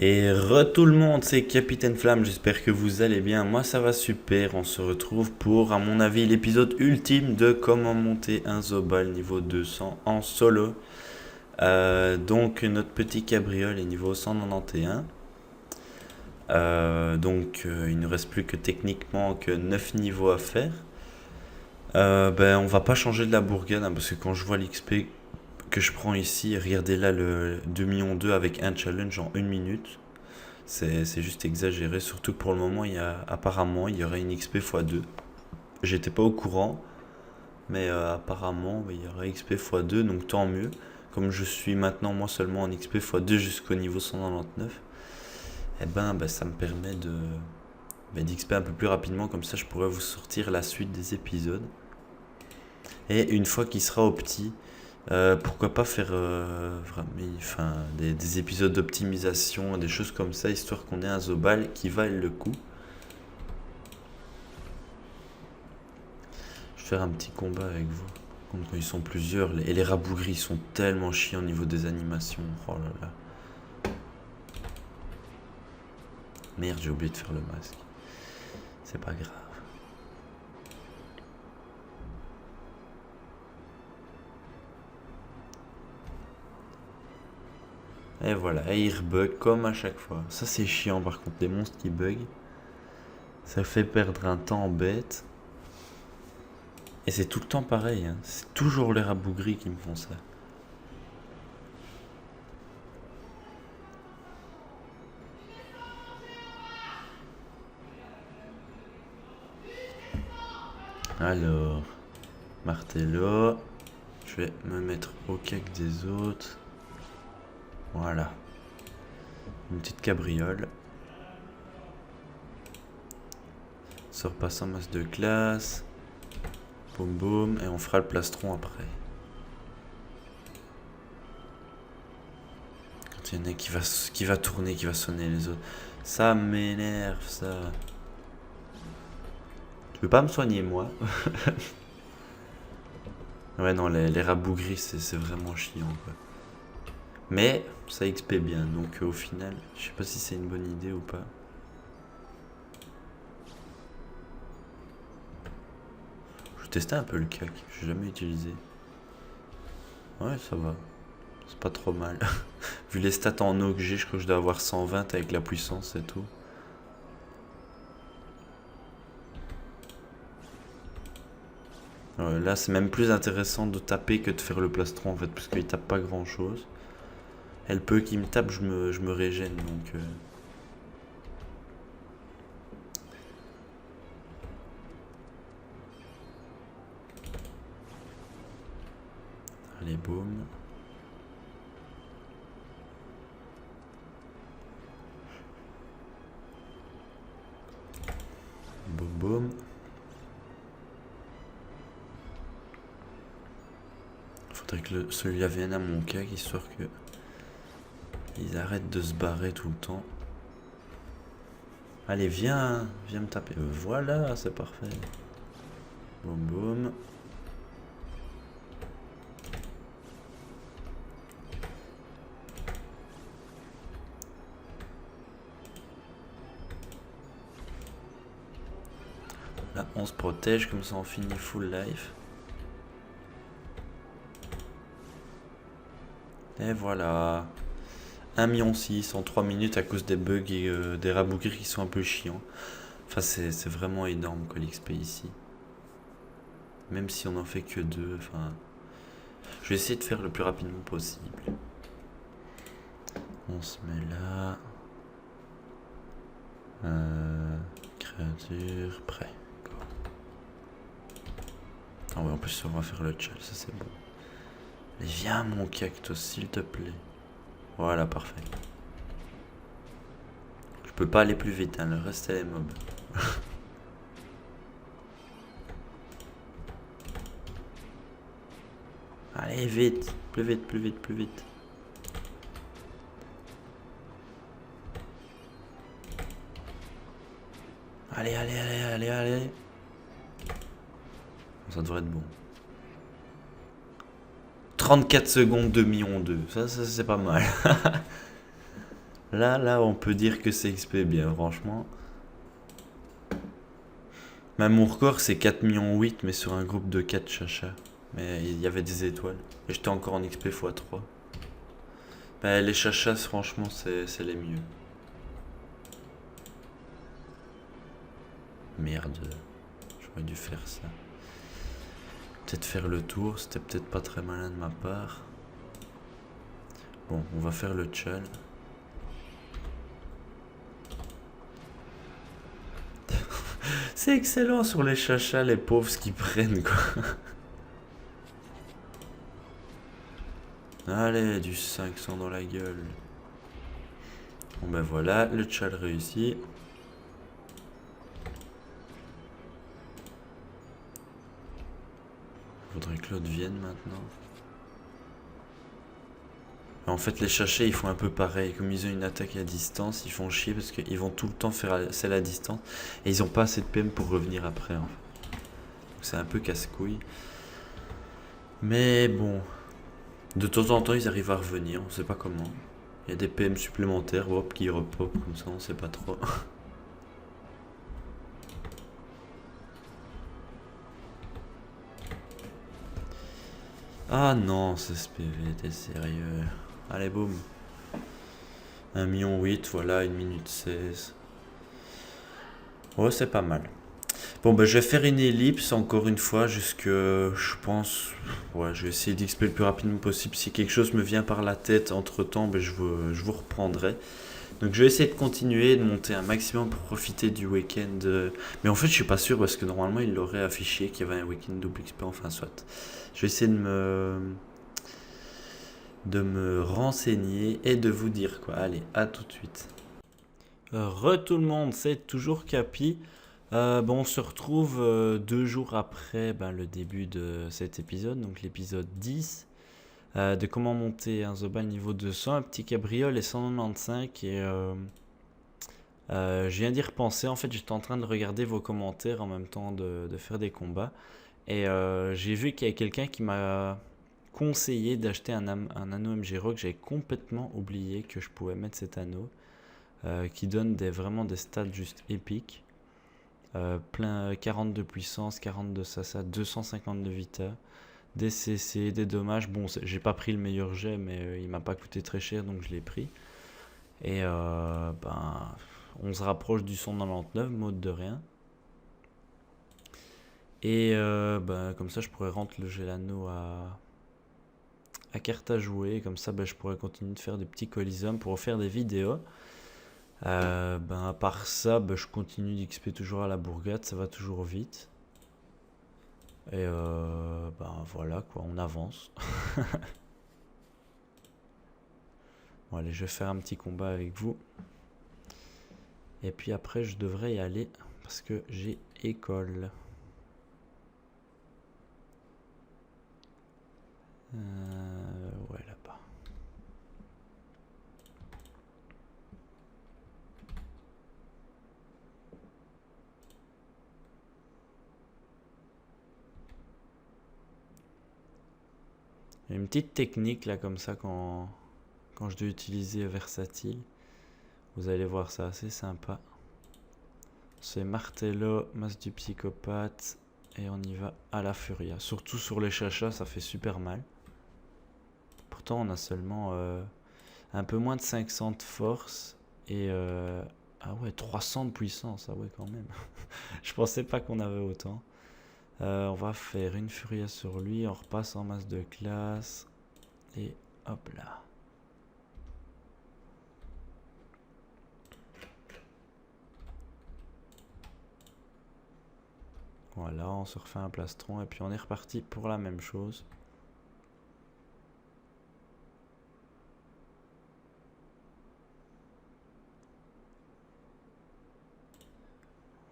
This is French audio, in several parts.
Et re tout le monde, c'est Capitaine Flamme, j'espère que vous allez bien. Moi ça va super, on se retrouve pour, à mon avis, l'épisode ultime de comment monter un Zobal niveau 200 en solo. Donc notre petit cabriole est niveau 191. Il ne reste plus que techniquement que 9 niveaux à faire. On va pas changer de la bourgade parce que quand je vois l'XP que je prends ici, regardez là le 2 millions 2 avec un challenge en 1 minute. C'est juste exagéré, surtout que pour le moment, apparemment, il y aurait une XP x2. J'étais pas au courant, mais apparemment, il y aurait XP x2, donc tant mieux. Comme je suis maintenant, moi seulement en XP x2 jusqu'au niveau 199, ça me permet d'XP un peu plus rapidement, comme ça je pourrais vous sortir la suite des épisodes. Et une fois qu'il sera opti, pourquoi pas faire des épisodes d'optimisation, des choses comme ça, histoire qu'on ait un Zobal qui vaille le coup. Je vais faire un petit combat avec vous. Quand ils sont plusieurs, et les rabougris sont tellement chiants au niveau des animations. Oh là là. Merde, j'ai oublié de faire le masque. C'est pas grave. Et voilà, et il rebug comme à chaque fois. Ça c'est chiant par contre, les monstres qui bug. Ça fait perdre un temps bête. Et c'est tout le temps pareil, hein. C'est toujours les rabougris qui me font ça. Alors, martello. Je vais me mettre au cac des autres. Voilà. Une petite cabriole. Sort pas sans masse de classe. Boum boum. Et on fera le plastron après. Quand il y en a qui va tourner, qui va sonner les autres. Ça m'énerve, ça. Tu peux pas me soigner, moi? Ouais, non, les rabougris, c'est vraiment chiant, quoi. Mais ça XP bien, donc au final, je sais pas si c'est une bonne idée ou pas. Je testais un peu le cac, j'ai jamais utilisé. Ouais, ça va. C'est pas trop mal. Vu les stats en eau que j'ai, je crois que je dois avoir 120 avec la puissance et tout. Là, c'est même plus intéressant de taper que de faire le plastron en fait, parce qu'il tape pas grand chose. Elle peut qu'il me tape, je me régène donc. Allez, boum. Boum boum. Faudrait que celui-là vienne à mon cac, histoire que ils arrêtent de se barrer tout le temps. Allez, viens me taper. Voilà, c'est parfait. Boum boum. Là, on se protège, comme ça on finit full life. Et voilà. 1,6 million en 3 minutes à cause des bugs et des rabougris qui sont un peu chiants. Enfin, c'est vraiment énorme quoi l'XP ici. Même si on en fait que 2. Enfin, je vais essayer de faire le plus rapidement possible. On se met là. Créature, prêt. Ah ouais, en plus on va faire le chat, ça c'est bon. Et viens mon cactus, s'il te plaît. Voilà, parfait. Je peux pas aller plus vite, hein, le reste c'est les mobs. Allez, vite, plus vite, plus vite, plus vite. Allez, allez, allez, allez, allez. Ça devrait être bon. 34 secondes, 2 millions 2. Ça c'est pas mal. Là, on peut dire que c'est XP bien, franchement. Même mon record, c'est 4 millions 8, mais sur un groupe de 4 chachas. Mais il y avait des étoiles. Et j'étais encore en XP x3. Bah, les chachas, franchement, c'est les mieux. Merde. J'aurais dû faire ça. Peut-être faire le tour, c'était peut-être pas très malin de ma part. Bon, on va faire le tchal. C'est excellent sur les chachas, les pauvres, ce qu'ils prennent, quoi. Allez, du 500 dans la gueule. Bon ben voilà, le tchal réussi. Faudrait que l'autre vienne maintenant. En fait, les chachas, ils font un peu pareil. Comme ils ont une attaque à distance, ils font chier parce qu'ils vont tout le temps faire celle à distance. Et ils ont pas assez de PM pour revenir après, en fait. C'est un peu casse-couille. Mais bon. De temps en temps, ils arrivent à revenir. On sait pas comment. Il y a des PM supplémentaires, hop, qui repop comme ça, on sait pas trop. Ah non, ce SPV, t'es sérieux. Allez, boum. 1 million 8, voilà, 1 minute 16. Ouais, c'est pas mal. Bon, bah, je vais faire une ellipse encore une fois, jusque, je pense, ouais, je vais essayer d'XP le plus rapidement possible. Si quelque chose me vient par la tête entre temps, bah, je vous reprendrai. Donc, je vais essayer de continuer, de monter un maximum pour profiter du week-end. Mais en fait, je suis pas sûr parce que normalement, il l'aurait affiché qu'il y avait un week-end double XP, enfin, soit. Je vais essayer de me renseigner et de vous dire quoi. Allez, à tout de suite. Tout le monde, c'est toujours Capi. Bon, on se retrouve 2 jours après le début de cet épisode, donc l'épisode 10, de comment monter un Zobal niveau 200, un petit cabriole et 195. Et je viens d'y repenser, en fait j'étais en train de regarder vos commentaires en même temps de faire des combats. Et j'ai vu qu'il y a quelqu'un qui m'a conseillé d'acheter un anneau MG Rock. J'avais complètement oublié que je pouvais mettre cet anneau qui donne vraiment des stats juste épiques. Plein 40 de puissance, 40 de sasa, 250 de vita, des CC, des dommages. Bon, j'ai pas pris le meilleur jet, mais il m'a pas coûté très cher, donc je l'ai pris. Et on se rapproche du 199, mode de rien. Et comme ça, je pourrais rentrer le Gelano à carte à jouer. Comme ça, je pourrais continuer de faire des petits colisums pour faire des vidéos. À part ça, je continue d'XP toujours à la bourgade, ça va toujours vite. Et voilà quoi, on avance. Bon, allez, je vais faire un petit combat avec vous. Et puis après, je devrais y aller parce que j'ai école. Ouais, là-bas. Il y a une petite technique là comme ça quand je dois utiliser versatile. Vous allez voir ça, assez sympa. C'est martello, masse du psychopathe et on y va à la furia. Surtout sur les chachas, ça fait super mal. Pourtant on a seulement un peu moins de 500 de force et ah ouais, 300 de puissance, ah ouais quand même. Je pensais pas qu'on avait autant. On va faire une furia sur lui, on repasse en masse de classe et hop là. Voilà, on se refait un plastron et puis on est reparti pour la même chose.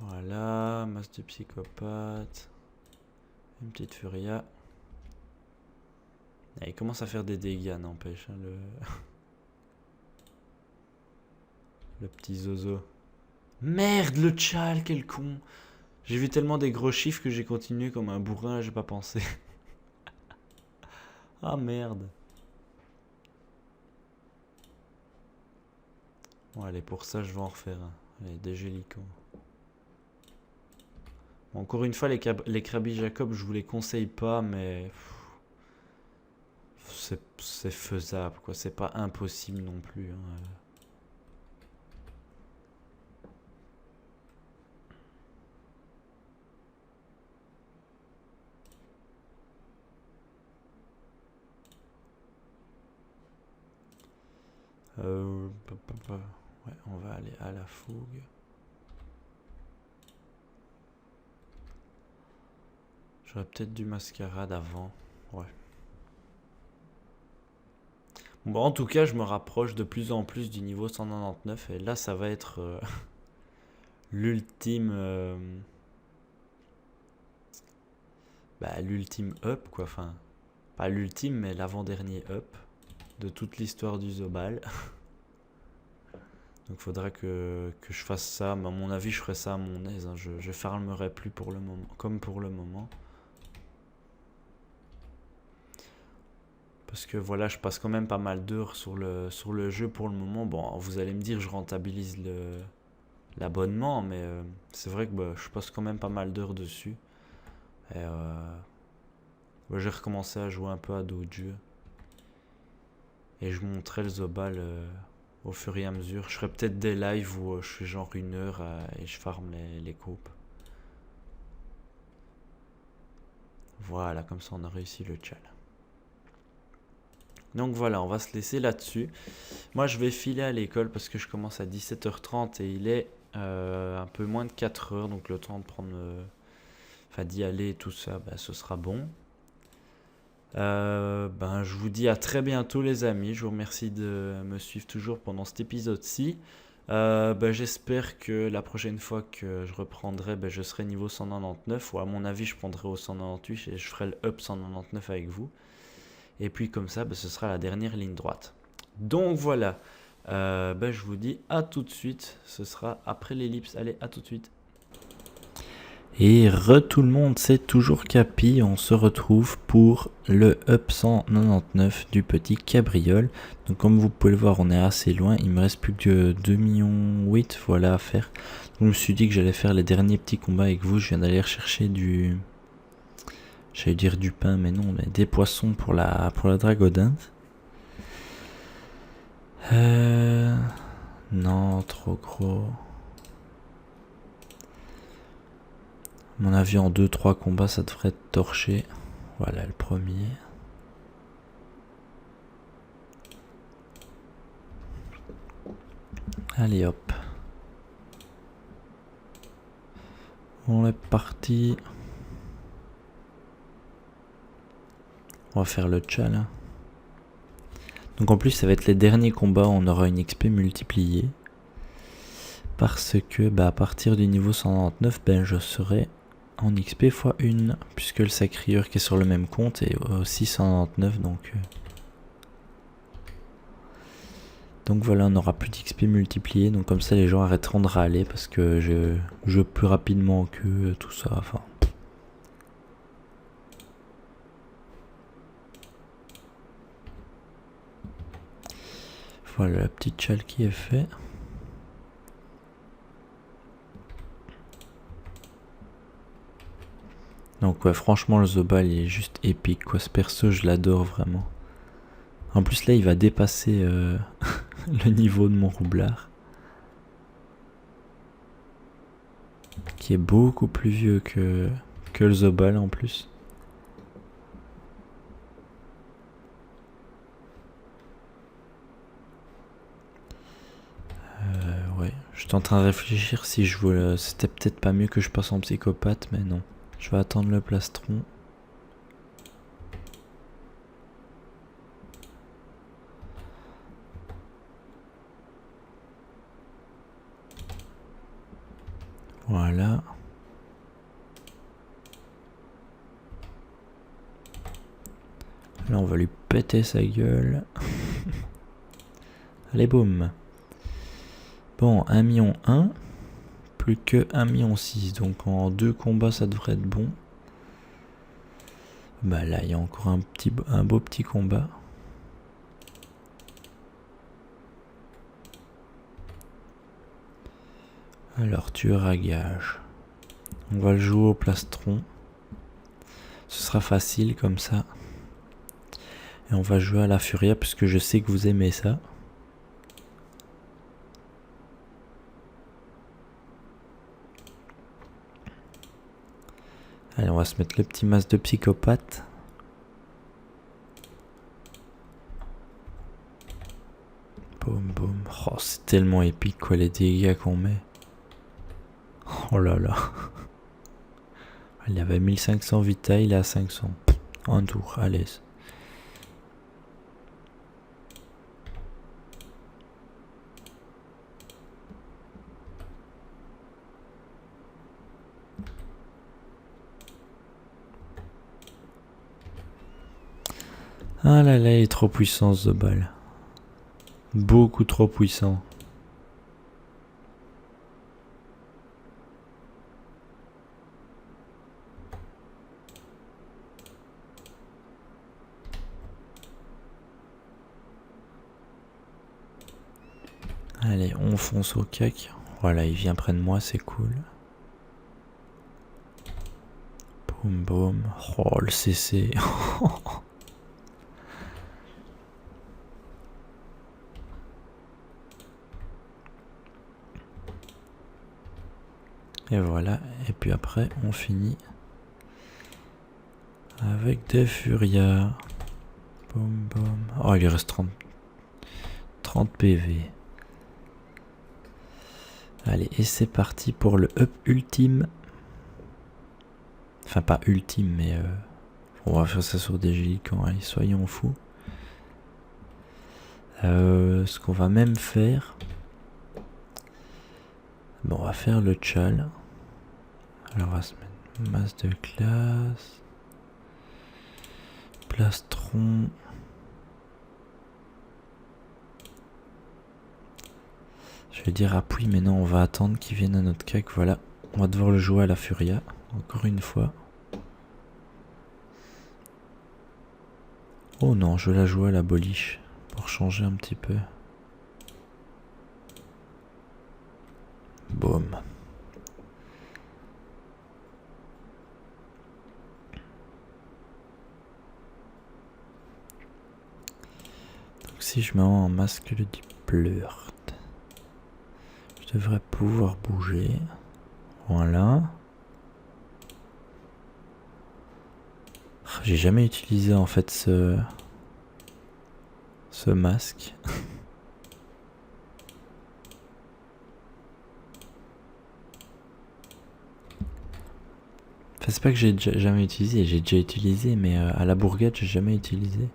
Voilà, masse de psychopathe. Une petite furia. Et il commence à faire des dégâts, n'empêche, hein, le petit zozo. Merde, le tchal, quel con! J'ai vu tellement des gros chiffres que j'ai continué comme un bourrin, j'ai pas pensé. Ah merde. Bon, allez, pour ça, je vais en refaire un. Allez, des gélicos. Bon, encore une fois, les Krabi Jacob, je vous les conseille pas, mais c'est faisable, quoi. C'est pas impossible non plus, hein. Ouais, on va aller à la fougue. J'aurais peut-être du mascarade avant. Ouais. Bon, en tout cas, je me rapproche de plus en plus du niveau 199. Et là, ça va être l'ultime. L'ultime up, quoi. Enfin, pas l'ultime, mais l'avant-dernier up de toute l'histoire du Zobal. Donc faudra que je fasse ça. Mais à mon avis, je ferai ça à mon aise, hein. Je farmerai plus pour le moment, comme pour le moment. Parce que voilà, je passe quand même pas mal d'heures sur le jeu pour le moment. Bon, vous allez me dire, je rentabilise l'abonnement, mais c'est vrai que je passe quand même pas mal d'heures dessus. Et j'ai recommencé à jouer un peu à d'autres jeux. Et je montrerai le Zobal au fur et à mesure. Je ferai peut-être des lives où je fais genre 1 heure et je farme les coupes. Voilà, comme ça on a réussi le challenge. Donc voilà, on va se laisser là-dessus. Moi je vais filer à l'école parce que je commence à 17h30 et il est un peu moins de 4 heures. Donc le temps de prendre... d'y aller et tout ça, ce sera bon. Je vous dis à très bientôt les amis. Je vous remercie de me suivre toujours pendant cet épisode-ci. J'espère que la prochaine fois que je reprendrai, je serai niveau 199. Ou à mon avis, je prendrai au 198 et je ferai le up 199 avec vous. Et puis comme ça, ce sera la dernière ligne droite. Donc voilà. Je vous dis à tout de suite. Ce sera après l'ellipse. Allez, à tout de suite. Et tout le monde, c'est toujours Capi, on se retrouve pour le up 199 du petit cabriole. Donc comme vous pouvez le voir, on est assez loin, il me reste plus que 2,8 millions voilà, à faire. Donc, je me suis dit que j'allais faire les derniers petits combats avec vous, je viens d'aller rechercher j'allais dire du pain, mais non, mais des poissons pour la dragodinte. Non, trop gros. À mon avis, en 2-3 combats, ça devrait être torché. Voilà le premier. Allez hop. On est parti. On va faire le challenge. Donc en plus, ça va être les derniers combats où on aura une XP multipliée. Parce que à partir du niveau 199, je serai en XP x1. Puisque le sacrieur qui est sur le même compte est aussi 199. Donc voilà, on n'aura plus d'XP multiplié. Donc comme ça, les gens arrêteront de râler parce que je joue plus rapidement que tout ça. Enfin. Voilà la petite chale qui est faite. Donc ouais, franchement le Zobal il est juste épique quoi. Ce perso je l'adore vraiment. En plus là il va dépasser le niveau de mon roublard. Qui est beaucoup plus vieux que le Zobal en plus. Ouais, j'étais en train de réfléchir si je voulais... C'était peut-être pas mieux que je passe en psychopathe, mais non. Je vais attendre le plastron. Voilà. Là on va lui péter sa gueule. Allez boum. Bon, 1,1 million. Plus que 1,6 million. Donc en 2 combats ça devrait être bon. Là il y a encore un beau petit combat. Alors, tueur à gage. On va le jouer au plastron. Ce sera facile comme ça. Et on va jouer à la furia puisque je sais que vous aimez ça. Allez, on va se mettre le petit masque de psychopathe. Boum boum. Oh, c'est tellement épique quoi les dégâts qu'on met. Oh là là. Il avait 1500 vita, il est à 500. Un tour, à l'aise. Ah là là, il est trop puissant ce balle. Beaucoup trop puissant. Allez, on fonce au cac. Voilà, il vient près de moi, c'est cool. Boum boum. Oh, le CC. Et voilà, et puis après on finit avec des furias. Boum boum. Oh, il lui reste 30 PV. Allez, et c'est parti pour le up ultime. Enfin, pas ultime, mais on va faire ça sur des gélicans. Allez, soyons fous. Ce qu'on va même faire. Bon, on va faire le tchal. Alors, on va se mettre masse de classe. Plastron. Je vais dire appui, mais non, on va attendre qu'il vienne à notre cac. Voilà, on va devoir le jouer à la furia. Encore une fois. Oh non, je vais la jouer à la boliche. Pour changer un petit peu. Boum. Donc si je mets en masque du pleur, je devrais pouvoir bouger. Voilà. J'ai jamais utilisé en fait ce masque. Enfin, c'est pas que j'ai jamais utilisé, j'ai déjà utilisé, mais à la bourgade j'ai jamais utilisé.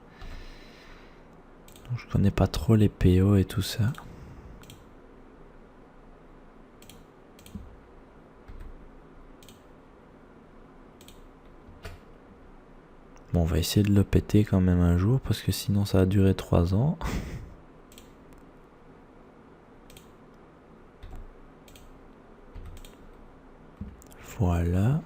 Donc, je connais pas trop les PO et tout ça. Bon, on va essayer de le péter quand même un jour parce que sinon ça va durer 3 ans. Voilà.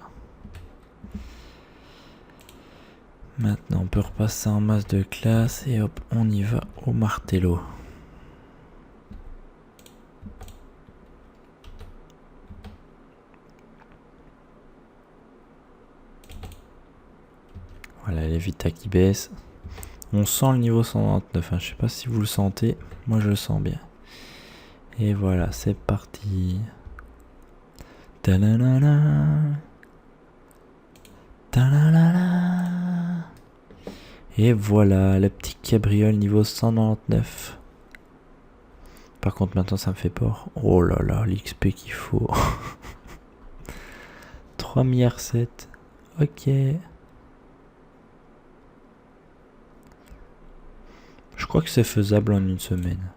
Maintenant on peut repasser en masse de classe et hop, on y va au martello. Voilà les vita qui baissent. On sent le niveau 199, hein. Je sais pas si vous le sentez, moi je le sens bien. Et voilà, c'est parti. Ta-la-la-la. Ta-la-la-la. Et voilà, le petit cabriole niveau 199. Par contre maintenant ça me fait peur. Oh là là, l'XP qu'il faut. 3 milliards 7. Ok. Je crois que c'est faisable en une semaine.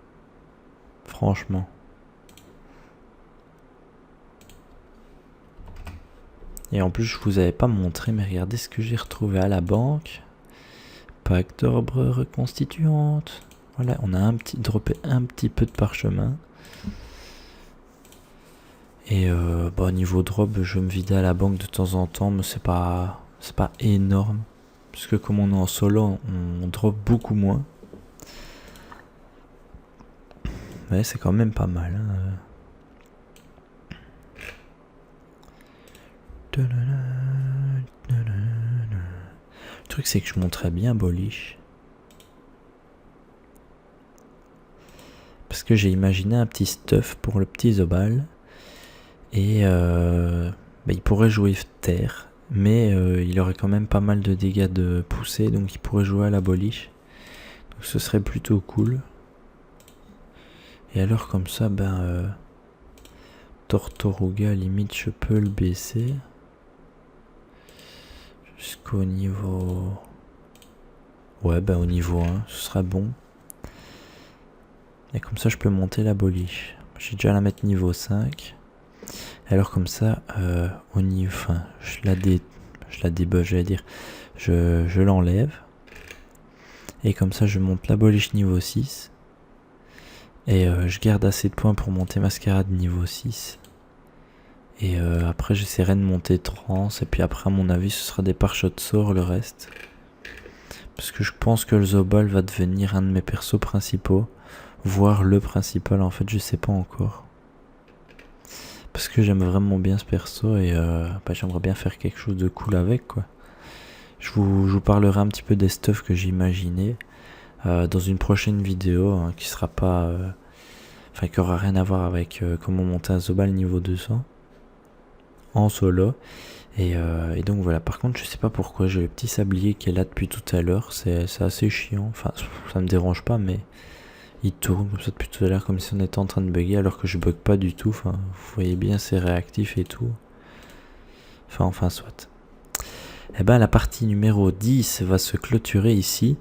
Franchement. Et en plus je vous avais pas montré, mais regardez ce que j'ai retrouvé à la banque. Pack d'orbre reconstituante. Voilà, on a droppé un petit peu de parchemin. Et bah, niveau drop, je vais me vider à la banque de temps en temps, mais c'est pas énorme. Parce que comme on est en solo, on drop beaucoup moins. Mais c'est quand même pas mal. Hein. Le truc c'est que je monterais bien Boliche. Parce que j'ai imaginé un petit stuff pour le petit Zobal. Et il pourrait jouer terre. Mais il aurait quand même pas mal de dégâts de poussée. Donc il pourrait jouer à la Boliche. Donc ce serait plutôt cool. Et alors comme ça, Tortoruga, limite je peux le baisser. Jusqu'au niveau... Ouais, au niveau 1, ce sera bon. Et comme ça, je peux monter la Boliche. J'ai déjà à la mettre niveau 5. Alors comme ça, au niveau... Enfin, je la débug, j'allais dire. Je l'enlève. Et comme ça, je monte la Boliche niveau 6. Et je garde assez de points pour monter Mascarade niveau 6. Et après j'essaierai de monter Trans. Et puis après à mon avis ce sera des pare-chocs de sort le reste. Parce que je pense que le Zobal va devenir un de mes persos principaux. Voire le principal en fait, je sais pas encore. Parce que j'aime vraiment bien ce perso. Et j'aimerais bien faire quelque chose de cool avec quoi. Je vous parlerai un petit peu des stuffs que j'ai imaginé dans une prochaine vidéo hein, qui sera pas... qui aura rien à voir avec comment monter un Zobal niveau 200 en solo. Et donc voilà, par contre je sais pas pourquoi j'ai le petit sablier qui est là depuis tout à l'heure, c'est assez chiant, enfin ça me dérange pas mais il tourne comme ça depuis tout à l'heure comme si on était en train de bugger alors que je bug pas du tout, enfin vous voyez bien c'est réactif et tout, enfin soit. Et la partie numéro 10 va se clôturer ici.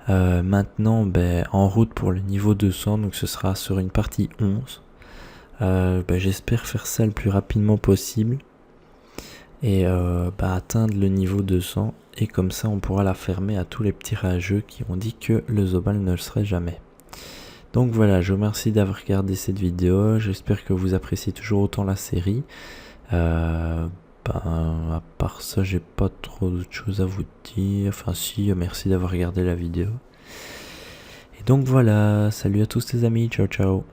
Maintenant en route pour le niveau 200, donc ce sera sur une partie 11. J'espère faire ça le plus rapidement possible et atteindre le niveau 200 et comme ça on pourra la fermer à tous les petits rageux qui ont dit que le Zobal ne le serait jamais. Donc voilà, je vous remercie d'avoir regardé cette vidéo, j'espère que vous appréciez toujours autant la série. À part ça j'ai pas trop d'autres choses à vous dire, enfin si, merci d'avoir regardé la vidéo. Et donc voilà, salut à tous les amis, ciao ciao.